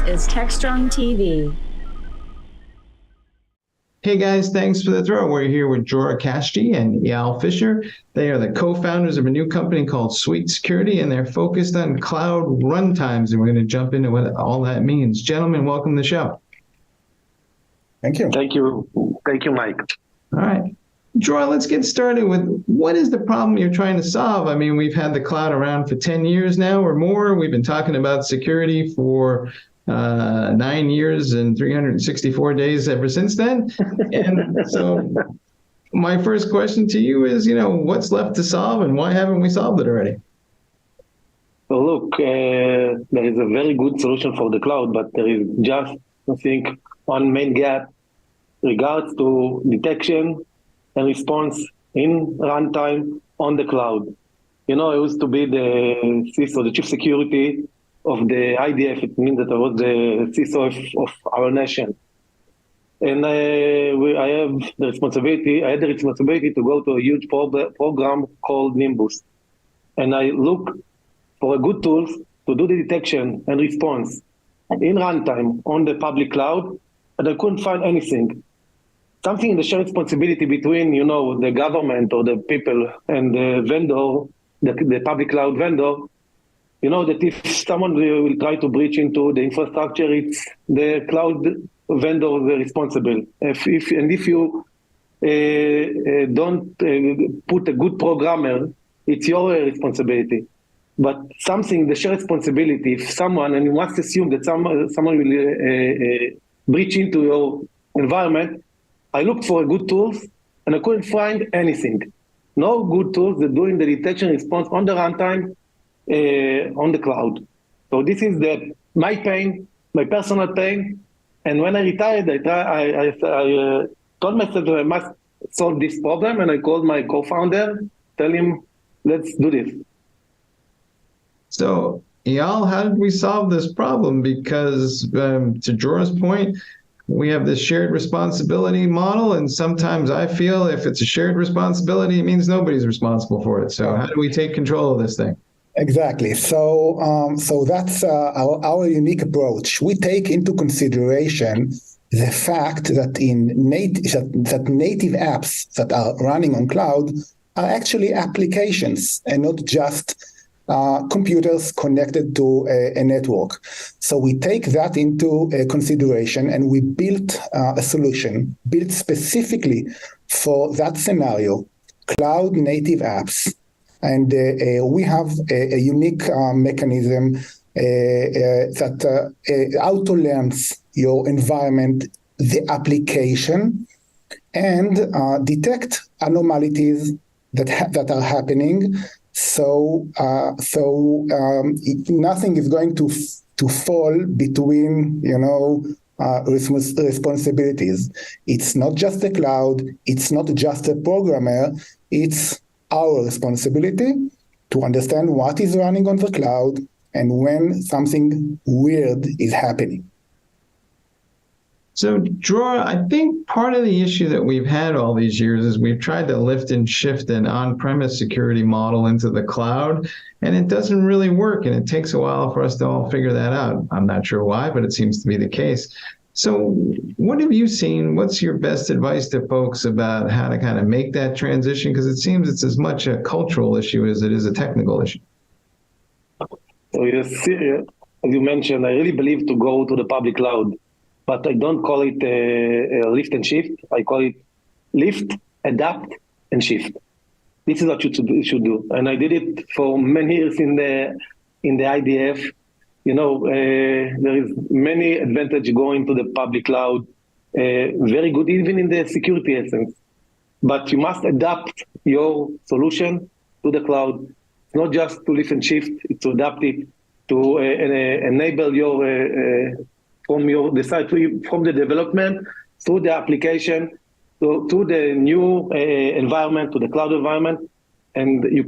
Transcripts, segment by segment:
is Techstrong TV. Hey guys, thanks for the throw. We're here with Jorah Kashti and Eyal Fisher. They are the co-founders of a new company called Sweet Security, and they're focused on cloud runtimes, and we're going to jump into what all that means. Gentlemen, welcome to the show. Thank you. Thank you. Thank you, Mike. All right. Jorah, let's get started with what is the problem you're trying to solve? I mean, we've had the cloud around for 10 years now or more. We've been talking about security for 9 years and 364 days ever since then. And so my first question to you is, what's left to solve and why haven't we solved it already? So look, there is a very good solution for the cloud, but there is just, I think, one main gap regards to detection and response in runtime on the cloud. I used to be the CISO, the chief security of the IDF. It means that I was the CISO of our nation. And I had the responsibility to go to a huge program called Nimbus. And I look for a good tools to do the detection and response in runtime on the public cloud, and I couldn't find anything. Something in the shared responsibility between, the government or the people and the vendor, the public cloud vendor, that if someone will try to breach into the infrastructure, it's the cloud vendor responsible. If you don't put a good programmer, it's your responsibility. But the shared responsibility, if someone, and you must assume that someone will breach into your environment, I looked for good tools and I couldn't find anything. No good tools that doing the detection response on the runtime on the cloud. So this is my pain, my personal pain. And when I retired, I told myself that I must solve this problem, and I called my co-founder, tell him, let's do this. So, Eyal, how did we solve this problem? Because to Jorah's point, we have this shared responsibility model, and sometimes I feel if it's a shared responsibility, it means nobody's responsible for it. So how do we take control of this thing? Exactly. So that's our unique approach. We take into consideration the fact that native apps that are running on cloud are actually applications and not just computers connected to a network. So we take that into consideration, and we built a solution built specifically for that scenario, cloud native apps. And we have a unique mechanism that auto-learns your environment, the application, and detect anomalies that are happening. So nothing is going to fall between responsibilities. It's not just the cloud. It's not just a programmer. It's our responsibility to understand what is running on the cloud and when something weird is happening. So, Jorah, I think part of the issue that we've had all these years is we've tried to lift and shift an on-premise security model into the cloud, and it doesn't really work, and it takes a while for us to all figure that out. I'm not sure why, but it seems to be the case. So what have you seen? What's your best advice to folks about how to kind of make that transition? Because it seems it's as much a cultural issue as it is a technical issue. So yes, as you mentioned, I really believe to go to the public cloud, but I don't call it a lift and shift. I call it lift, adapt, and shift. This is what you should do. And I did it for many years in the IDF. There is many advantage going to the public cloud, very good even in the security essence. But you must adapt your solution to the cloud. It's not just to lift and shift, it's to adapt it, to enable from the development through the application to the new environment, to the cloud environment. And you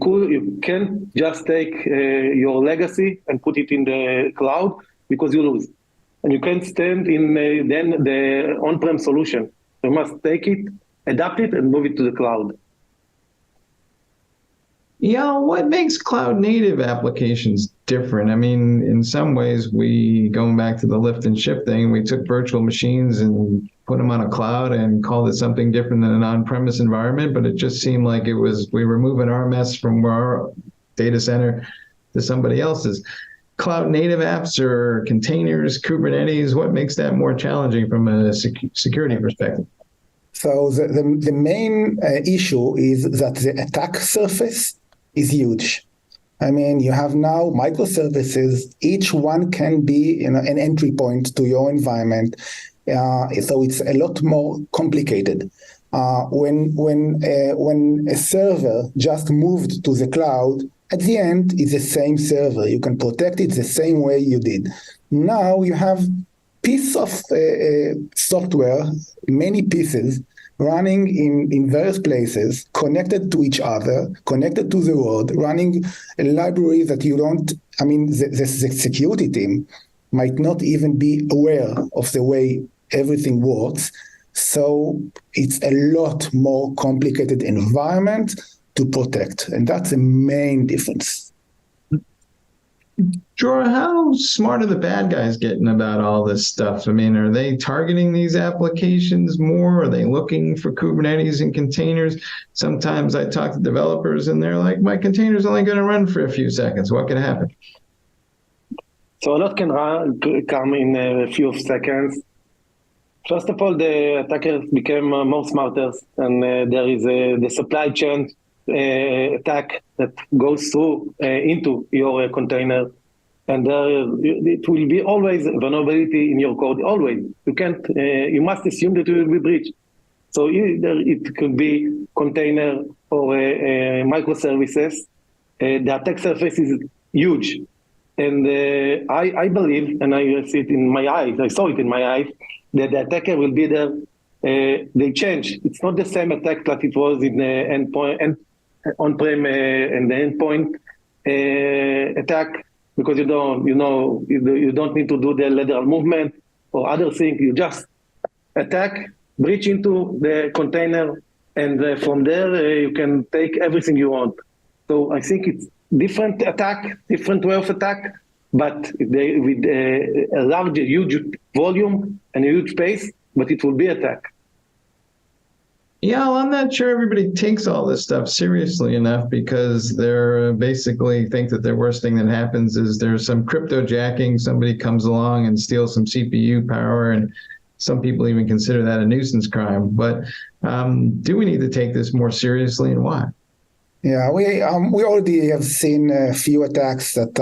can't just take your legacy and put it in the cloud because you lose. And you can't stand in then the on-prem solution. You must take it, adapt it, and move it to the cloud. Yeah, what makes cloud native applications different? I mean, in some ways, going back to the lift and shift thing, we took virtual machines and put them on a cloud and called it something different than an on-premise environment, but it just seemed like we were moving our mess from our data center to somebody else's. Cloud native apps or containers, Kubernetes, what makes that more challenging from a security perspective? So the main issue is that the attack surface is huge. I mean, you have now microservices. Each one can be an entry point to your environment. So it's a lot more complicated. When a server just moved to the cloud, at the end, it's the same server. You can protect it the same way you did. Now you have piece of software, many pieces, running in various places, connected to each other, connected to the world, running a library that you don't, I mean, the security team might not even be aware of the way everything works. So it's a lot more complicated environment to protect. And that's the main difference. Dror, how smart are the bad guys getting about all this stuff? I mean, are they targeting these applications more? Are they looking for Kubernetes and containers? Sometimes I talk to developers and they're like, my container's only going to run for a few seconds. What could happen? So a lot can come in a few seconds. First of all, the attackers became more smarter, and there is the supply chain attack that goes through into your container, and it will be always vulnerability in your code. Always, you must assume that it will be breached. So either it could be container or microservices. The attack surface is huge, and I believe, and I see it in my eyes. I saw it in my eyes that the attacker will be there. They change. It's not the same attack that it was in the endpoint and on-prem and the endpoint attack, because you don't need to do the lateral movement or other things. You just attack, breach into the container, and from there you can take everything you want. So I think it's different attack, different way of attack, but with a large, huge volume and a huge pace, but it will be attack. Yeah, well, I'm not sure everybody takes all this stuff seriously enough, because they're basically think that the worst thing that happens is there's some crypto jacking, somebody comes along and steals some CPU power, and some people even consider that a nuisance crime. But do we need to take this more seriously, and why? Yeah, we already have seen a few attacks that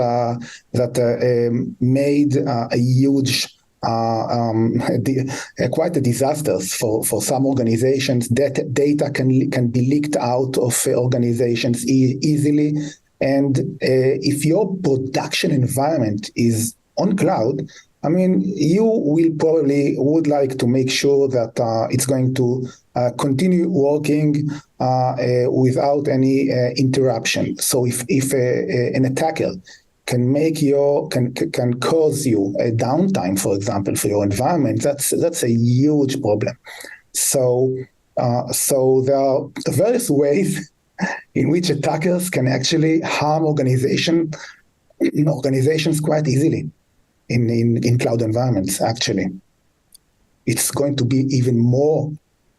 made a huge, quite a disaster for some organizations. Data can be leaked out of organizations easily, and if your production environment is on cloud, I mean, you will probably would like to make sure that it's going to continue working without any interruption. So if an attacker can cause you a downtime, for example, for your environment, that's a huge problem. So there are various ways in which attackers can actually harm organizations quite easily in cloud environments. Actually, it's going to be even more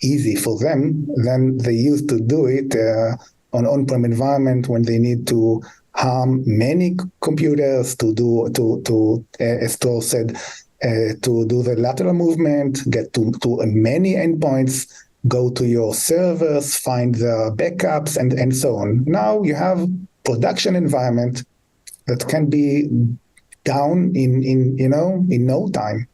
easy for them than they used to do it on-prem environment, when they need to harm many computers to as Tor said, to do the lateral movement, get to many endpoints, go to your servers, find the backups, and so on. Now you have production environment that can be down in no time.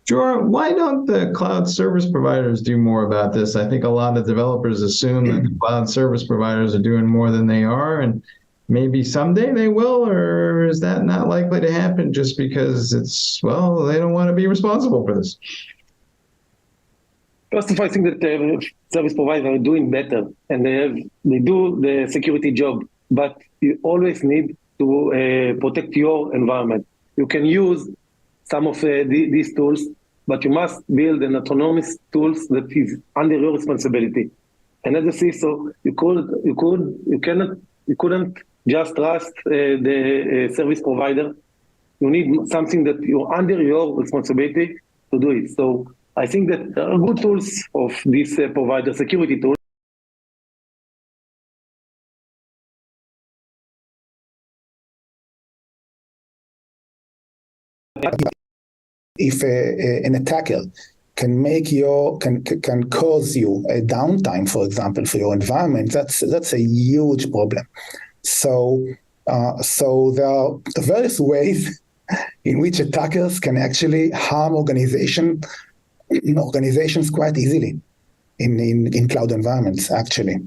Dror, why don't the cloud service providers do more about this? I think a lot of developers assume that the cloud service providers are doing more than they are, and maybe someday they will, or is that not likely to happen just because they don't want to be responsible for this? First of all, I think that service providers are doing better, and they do the security job, but you always need to protect your environment. You can use some of these tools, but you must build an autonomous tools that is under your responsibility. And as a CISO, you couldn't just trust the service provider. You need something that you're under your responsibility to do it. So I think that there are good tools of this provider security tool. If an attacker can cause you a downtime, for example, for your environment, that's a huge problem. So there are various ways in which attackers can actually harm organizations quite easily in cloud environments. Actually,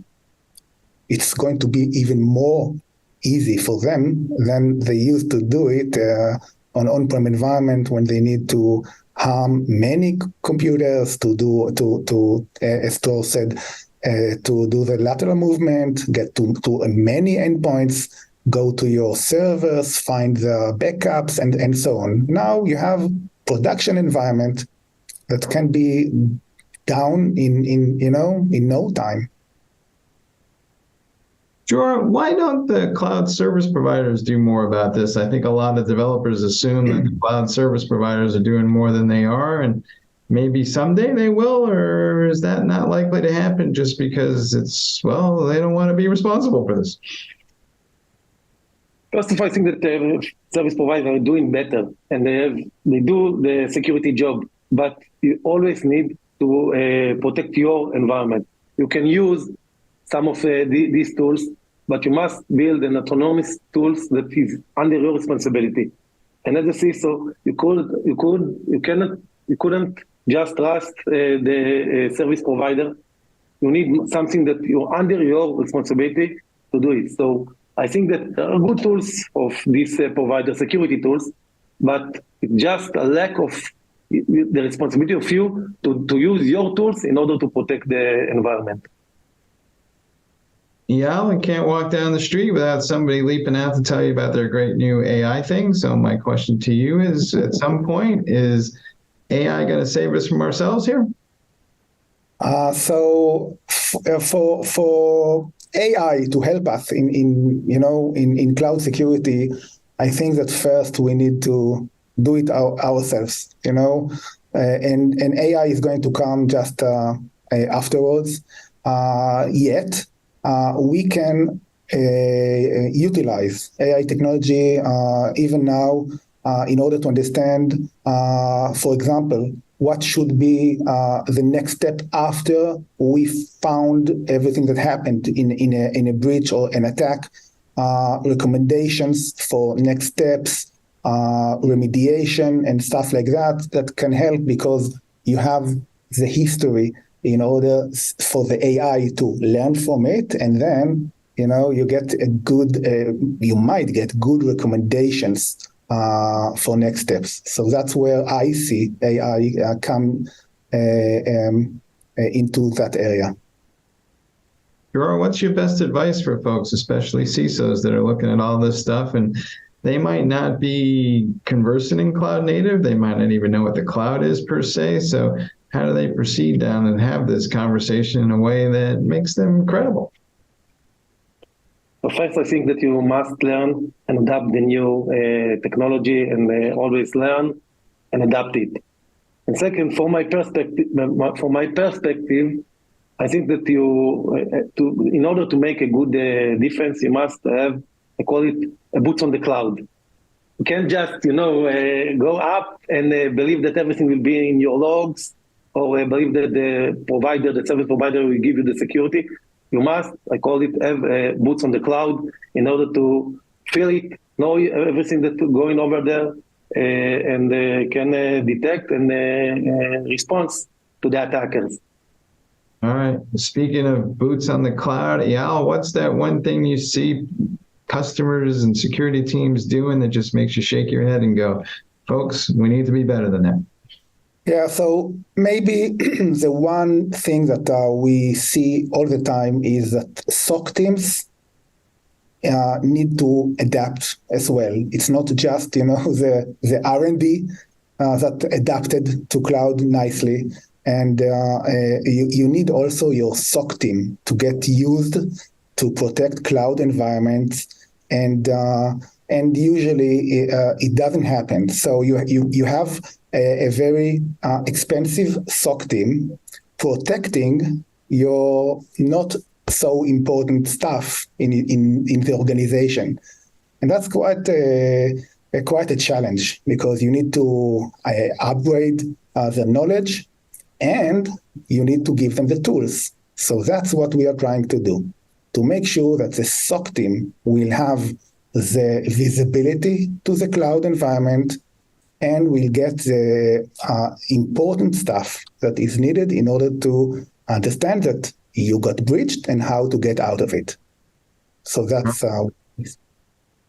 it's going to be even more easy for them than they used to do it on-prem environment when they need to harm many computers as Tor said, to do the lateral movement, get to many endpoints, go to your servers, find the backups, and so on. Now you have production environment that can be down in no time. Sure. Why don't the cloud service providers do more about this? I think a lot of developers assume that the cloud service providers are doing more than they are, and maybe someday they will, or is that not likely to happen just because they don't want to be responsible for this? First of all, I think that service providers are doing better, and they do the security job, but you always need to protect your environment. You can use some of these tools, but you must build an autonomous tools that is under your responsibility. And as a CISO, you couldn't just trust the service provider. You need something that you're under your responsibility to do it. So I think that there are good tools of these provider security tools, but it's just a lack of the responsibility of you to use your tools in order to protect the environment. Yeah, and can't walk down the street without somebody leaping out to tell you about their great new AI thing. So my question to you is, at some point, is AI going to save us from ourselves here? So for AI to help us in cloud security, I think that first we need to do it ourselves, and AI is going to come just afterwards. Yet we can utilize AI technology even now in order to understand, for example, what should be the next step after we found everything that happened in a breach or an attack, recommendations for next steps, remediation and stuff like that can help because you have the history in order for the AI to learn from it, and then you get you might get good recommendations for next steps. So that's where I see AI come into that area. Dror, what's your best advice for folks, especially CISOs that are looking at all this stuff and they might not be conversant in cloud native, they might not even know what the cloud is per se, so how do they proceed down and have this conversation in a way that makes them credible? So first, I think that you must learn and adapt the new technology and always learn and adapt it. And second, from my perspective, I think that in order to make a good defense, you must have, I call it, a boots on the cloud. You can't just, go up and believe that everything will be in your logs, or believe that the service provider will give you the security. You must, I call it, have boots on the cloud in order to feel it, know everything that's going over there, and can detect and respond to the attackers. All right. Speaking of boots on the cloud, Eyal, what's that one thing you see customers and security teams doing that just makes you shake your head and go, folks, we need to be better than that? Yeah, so maybe the one thing that we see all the time is that SOC teams need to adapt as well. It's not just, the R&D that adapted to cloud nicely. And you need also your SOC team to get used to protect cloud environments, and usually it doesn't happen. So you have a very expensive SOC team protecting your not so important stuff in the organization, and that's quite a challenge, because you need to upgrade the knowledge, and you need to give them the tools. So that's what we are trying to do, to make sure that the SOC team will have the visibility to the cloud environment, and will get the important stuff that is needed in order to understand that you got breached and how to get out of it. So that's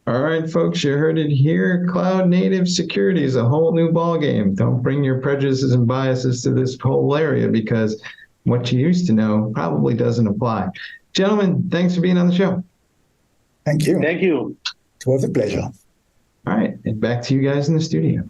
All right, folks, you heard it here. Cloud native security is a whole new ballgame. Don't bring your prejudices and biases to this whole area, because what you used to know probably doesn't apply. Gentlemen, thanks for being on the show. Thank you. Thank you. It was a pleasure. All right, and back to you guys in the studio.